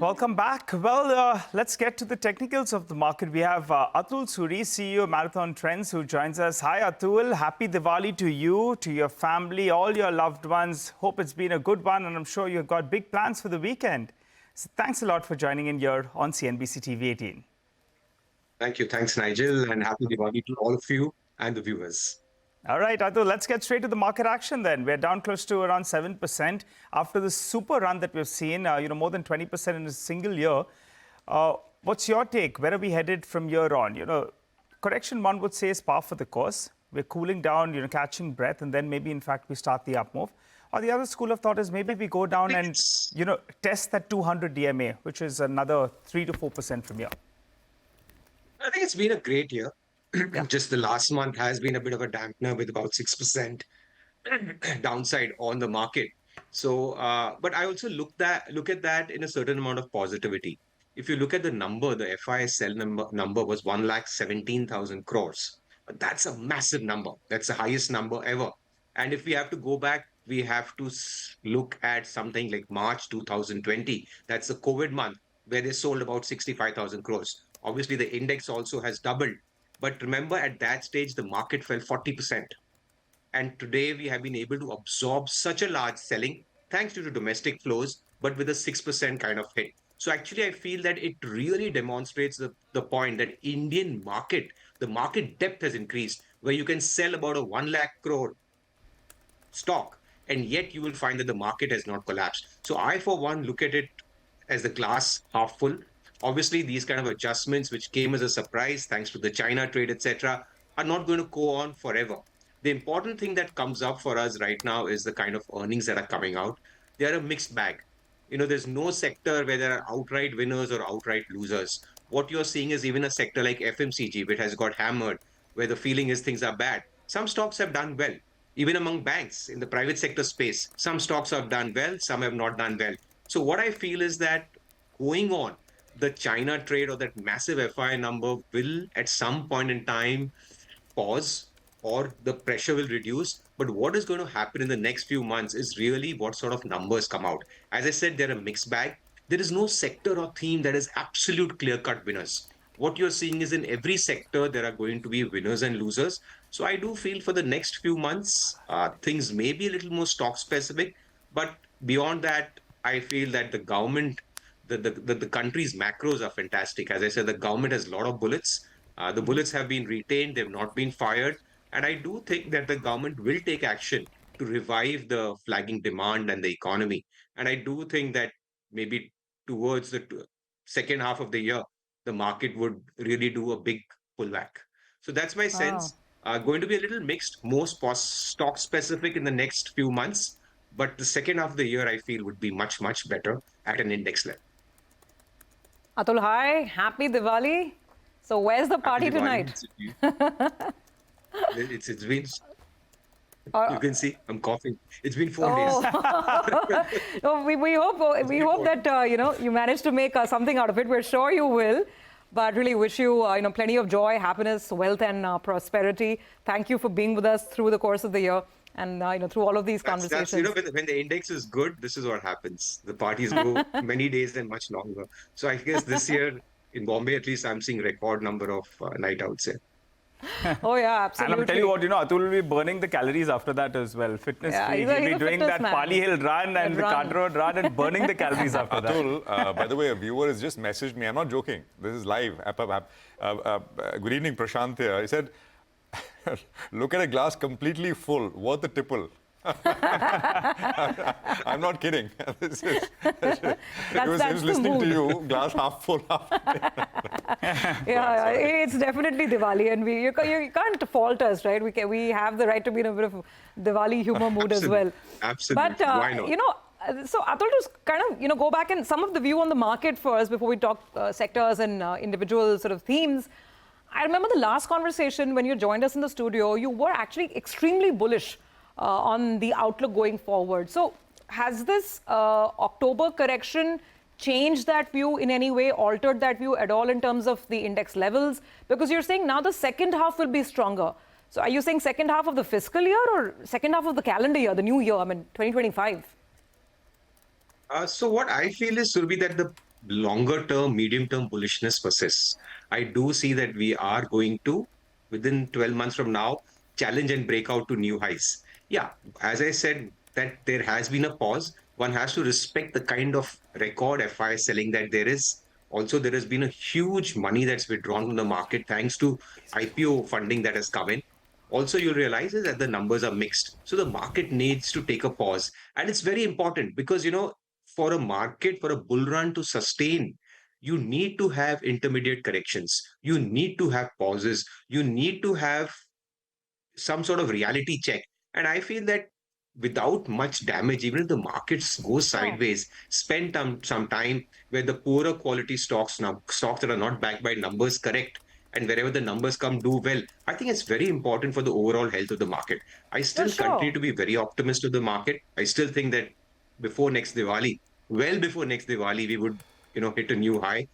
Welcome back. Well, let's get to the technicals of the market. We have Atul Suri, CEO of Marathon Trends, who joins us. Hi, Atul. Happy Diwali to you, to your family, all your loved ones. Hope it's been a good one, and I'm sure you've got big plans for the weekend. So thanks a lot for joining in here on CNBC TV18. Thank you. Thanks, Nigel, and happy Diwali to all of you and the viewers. All right, Atul, let's get straight to the market action then. We're down close to around 7% after the super run that we've seen, more than 20% in a single year. What's your take? Where are we headed from here on? Correction, one would say, is par for the course. We're cooling down, catching breath, and then maybe, in fact, we start the up move. Or the other school of thought is maybe we go down and, test that 200 DMA, which is another 3 to 4% from here. I think it's been a great year. Just the last month has been a bit of a dampener with about 6% downside on the market. So, but I also look at that in a certain amount of positivity. If you look at the number, the FISL number was 1,17,000 crores. But that's a massive number. That's the highest number ever. And if we have to go back, we have to look at something like March 2020. That's the COVID month where they sold about 65,000 crores. Obviously, the index also has doubled. But remember, at that stage, the market fell 40%. And today, we have been able to absorb such a large selling thanks to the domestic flows, but with a 6% kind of hit. So actually, I feel that it really demonstrates the point that Indian market, the market depth has increased, where you can sell about a 1 lakh crore stock, and yet you will find that the market has not collapsed. So I, for one, look at it as the glass half full. Obviously, these kind of adjustments, which came as a surprise thanks to the China trade, etc., are not going to go on forever. The important thing that comes up for us right now is the kind of earnings that are coming out. They are a mixed bag. There's no sector where there are outright winners or outright losers. What you're seeing is even a sector like FMCG, which has got hammered, where the feeling is things are bad. Some stocks have done well. Even among banks in the private sector space, some stocks have done well, some have not done well. So what I feel is that going on, the China trade or that massive FI number will at some point in time pause or the pressure will reduce. But what is going to happen in the next few months is really what sort of numbers come out. As I said, they're a mixed bag. There is no sector or theme that is absolute clear-cut winners. What you're seeing is in every sector, there are going to be winners and losers. So I do feel for the next few months, things may be a little more stock specific. But beyond that, I feel that the government, the country's macros are fantastic. As I said, the government has a lot of bullets. The bullets have been retained. They've not been fired. And I do think that the government will take action to revive the flagging demand and the economy. And I do think that maybe towards the second half of the year, the market would really do a big pullback. So that's my sense. Going to be a little mixed, more stock specific in the next few months. But the second half of the year, I feel, would be much, much better at an index level. Atul, hi. Happy Diwali. So where's the party tonight? It's been... You can see I'm coughing. It's been 4 days. No, we hope that you manage to make something out of it. We're sure you will. But really wish you plenty of joy, happiness, wealth, and prosperity. Thank you for being with us through the course of the year and through all of these conversations. When the index is good, this is what happens. The parties go many days and much longer. So I guess this year in Bombay, at least, I'm seeing record number of night outs here. Oh, yeah, absolutely. And I'm telling you what, Atul will be burning the calories after that as well. Fitness freak. He'll be doing that Pali Hill run and the Card Road run and burning the calories after that. Atul, by the way, a viewer has just messaged me. I'm not joking. This is live. Good evening, Prashant here. He said, look at a glass completely full. Worth the tipple. I'm not kidding. He was listening to you, glass half full. Yeah, it's definitely Diwali, and you can't fault us, right? We have the right to be in a bit of Diwali humor mood as well. Absolutely. But why not? So Atul, to kind of go back and some of the view on the market first before we talk sectors and individual sort of themes. I remember the last conversation when you joined us in the studio, you were actually extremely bullish on the outlook going forward. So has this October correction changed that view in any way, altered that view at all in terms of the index levels? Because you're saying now the second half will be stronger. So are you saying second half of the fiscal year or second half of the calendar year, the new year, 2025? So what I feel is, Surbi, that longer term, medium term bullishness persists. I do see that we are going to, within 12 months from now, challenge and break out to new highs. Yeah, as I said, that there has been a pause. One has to respect the kind of record FI selling that there is. Also, there has been a huge money that's withdrawn from the market thanks to IPO funding that has come in. Also, you'll realize is that the numbers are mixed. So the market needs to take a pause. And it's very important because, for a market, for a bull run to sustain, you need to have intermediate corrections. You need to have pauses. You need to have some sort of reality check. And I feel that without much damage, even if the markets go Sure. sideways, spend some time where the poorer quality stocks now, stocks that are not backed by numbers correct, and wherever the numbers come, do well. I think it's very important for the overall health of the market. I Yeah, still continue sure. to be very optimistic of the market. I still think that before next Diwali, well before next Diwali, we would, hit a new high.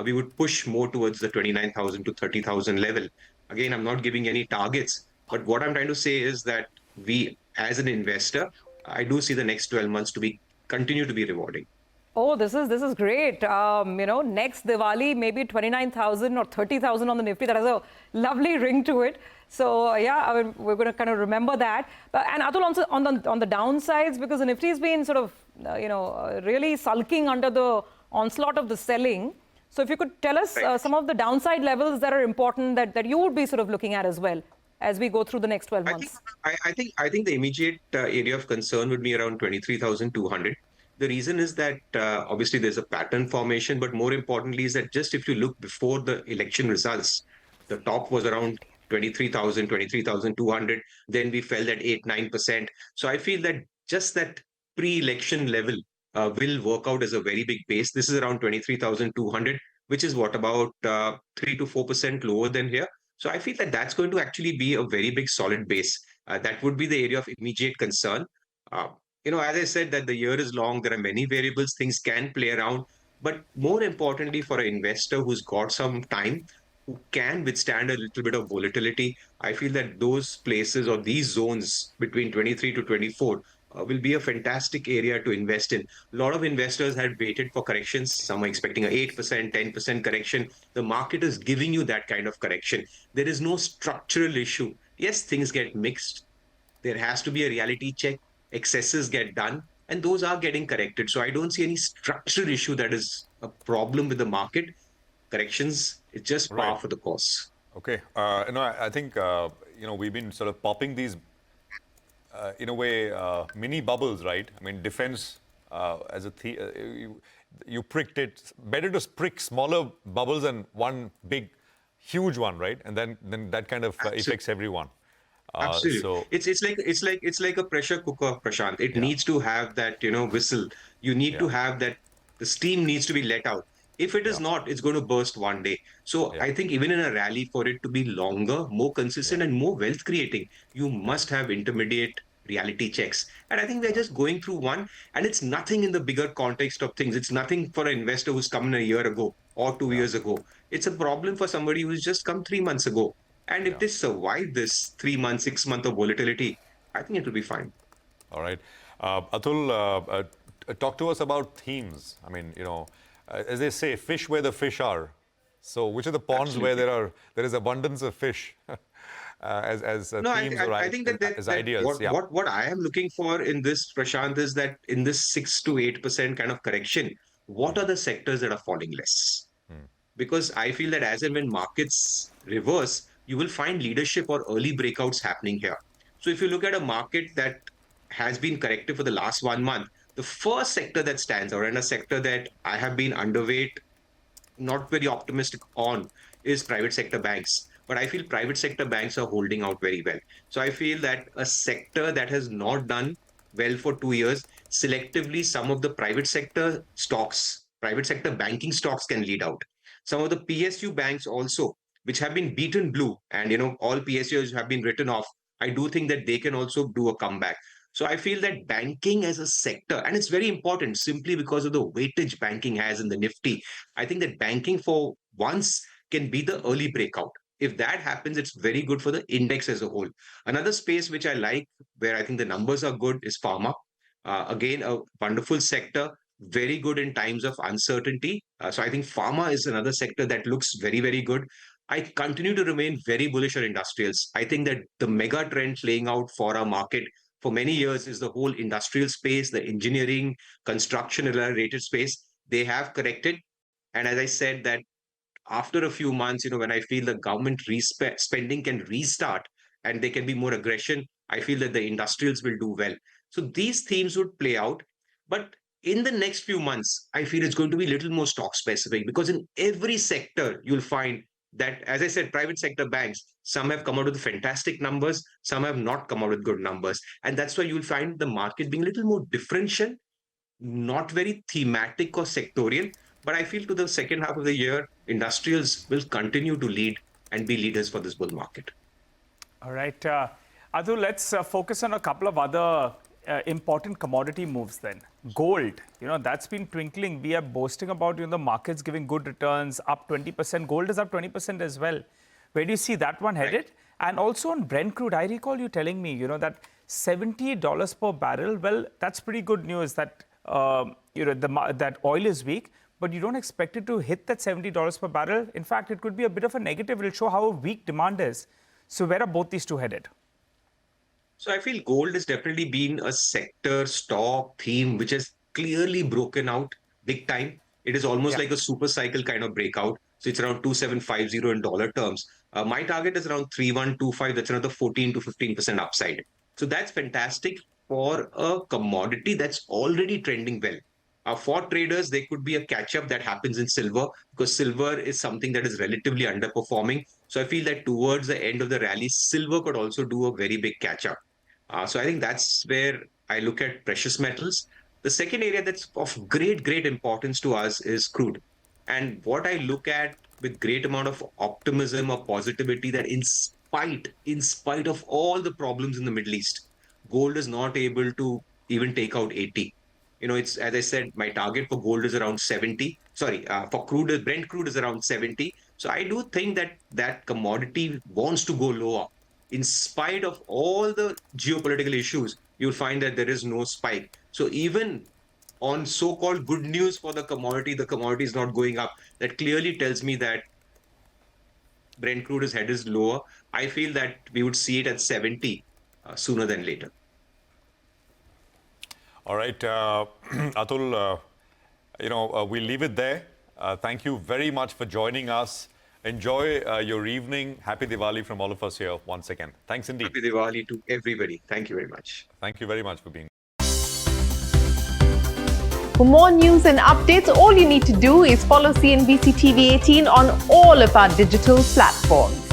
We would push more towards the 29,000 to 30,000 level. Again, I'm not giving any targets, but what I'm trying to say is that we, as an investor, I do see the next 12 months to be continue to be rewarding. Oh, this is great. Next Diwali, maybe 29,000 or 30,000 on the Nifty. That has a lovely ring to it. So yeah, I mean, we're going to kind of remember that. But and Atul, also on the downsides, because the Nifty's been sort of really sulking under the onslaught of the selling. So if you could tell us Right. some of the downside levels that are important that you would be sort of looking at as well as we go through the next 12 I think months. I think the immediate area of concern would be around 23,200. The reason is that obviously there's a pattern formation, but more importantly is that just if you look before the election results, the top was around 23,000, 23,200. Then we fell at 8-9%. So I feel that just that pre-election level will work out as a very big base. This is around 23,200, which is what about 3 to 4% lower than here. So I feel that that's going to actually be a very big solid base. That would be the area of immediate concern. Uh, as I said, that the year is long, there are many variables, things can play around. But more importantly, for an investor who's got some time, who can withstand a little bit of volatility, I feel that those places or these zones between 23 to 24 will be a fantastic area to invest in. A lot of investors had waited for corrections. Some are expecting a 8%, 10% correction. The market is giving you that kind of correction. There is no structural issue. Yes, things get mixed. There has to be a reality check. Excesses get done, and those are getting corrected. So I don't see any structural issue that is a problem with the market. Corrections, it's just Right. par for the course. Okay. I think, we've been sort of popping these, in a way, mini bubbles, right? I mean, defense as a you pricked it. Better to prick smaller bubbles than one big, huge one, right? And then that kind of affects everyone. Absolutely. So, It's like a pressure cooker, Prashant. It yeah, needs to have that, whistle. You need yeah, to have that, the steam needs to be let out. If it is yeah, not, it's going to burst one day. So yeah, I think even in a rally, for it to be longer, more yeah, consistent, and more wealth creating, you yeah, must have intermediate reality checks. And I think we're just going through one, and it's nothing in the bigger context of things. It's nothing for an investor who's come in a year ago or two yeah, years ago. It's a problem for somebody who's just come 3 months ago. And if yeah. they survive this 3 months, 6 month of volatility, I think it will be fine. All right. Atul, talk to us about themes. I mean, as they say, fish where the fish are. So, which are the ponds where Absolutely. there is abundance of fish, as No, themes or I think that, that as that ideas? what Yeah, what what I am looking for in this, Prashant, is that in this 6 to 8% kind of correction, what are the sectors that are falling less? Because I feel that as and when markets reverse, you will find leadership or early breakouts happening here. So if you look at a market that has been corrected for the last 1 month, the first sector that stands out, and a sector that I have been underweight, not very optimistic on, is private sector banks. But I feel private sector banks are holding out very well. So I feel that a sector that has not done well for 2 years, selectively, some of the private sector stocks, private sector banking stocks can lead out. Some of the PSU banks also, which have been beaten blue, and all PSUs have been written off. I do think that they can also do a comeback. So I feel that banking as a sector, and it's very important simply because of the weightage banking has in the Nifty. I think that banking for once can be the early breakout. If that happens, it's very good for the index as a whole. Another space which I like, where I think the numbers are good, is pharma. Again, a wonderful sector. very good in times of uncertainty. So I think pharma is another sector that looks very, very good. I continue to remain very bullish on industrials. I think that the mega trend playing out for our market for many years is the whole industrial space, the engineering, construction related space. They have corrected. And as I said, that after a few months, when I feel the government spending can restart and there can be more aggression, I feel that the industrials will do well. So these themes would play out. But in the next few months, I feel it's going to be a little more stock specific, because in every sector, you'll find that, as I said, private sector banks, some have come out with fantastic numbers, some have not come out with good numbers. And that's why you'll find the market being a little more differential, not very thematic or sectorial. But I feel to the second half of the year, industrials will continue to lead and be leaders for this bull market. All right. Atul, let's focus on a couple of other important commodity moves then. Gold, that's been twinkling. We are boasting about, the markets giving good returns, up 20%. Gold is up 20% as well. Where do you see that one headed? Right. And also on Brent crude, I recall you telling me, that $70 per barrel. Well, that's pretty good news that, that oil is weak, but you don't expect it to hit that $70 per barrel. In fact, it could be a bit of a negative. It will show how weak demand is. So where are both these two headed? So I feel gold has definitely been a sector stock theme which has clearly broken out big time. It is almost like a super cycle kind of breakout. So it's around 2750 in dollar terms. My target is around 3125. That's another 14 to 15% upside. So that's fantastic for a commodity that's already trending well. For traders, there could be a catch-up that happens in silver, because silver is something that is relatively underperforming. So I feel that towards the end of the rally, silver could also do a very big catch-up. So I think that's where I look at precious metals. The second area that's of great importance to us is crude. And what I look at with great amount of optimism or positivity, that in spite of all the problems in the Middle East, gold is not able to even take out 80. It's, as I said, my target for gold is around 70. Sorry, for crude, Brent crude is around 70. So I do think that that commodity wants to go lower. In spite of all the geopolitical issues, you'll find that there is no spike. So even on so-called good news for the commodity is not going up. That clearly tells me that Brent crude's head is lower. I feel that we would see it at 70 sooner than later. All right, Atul, we'll leave it there. Thank you very much for joining us. Enjoy your evening. Happy Diwali from all of us here once again. Thanks indeed. Happy Diwali to everybody. Thank you very much. Thank you very much for being here. For more news and updates, all you need to do is follow CNBC TV18 on all of our digital platforms.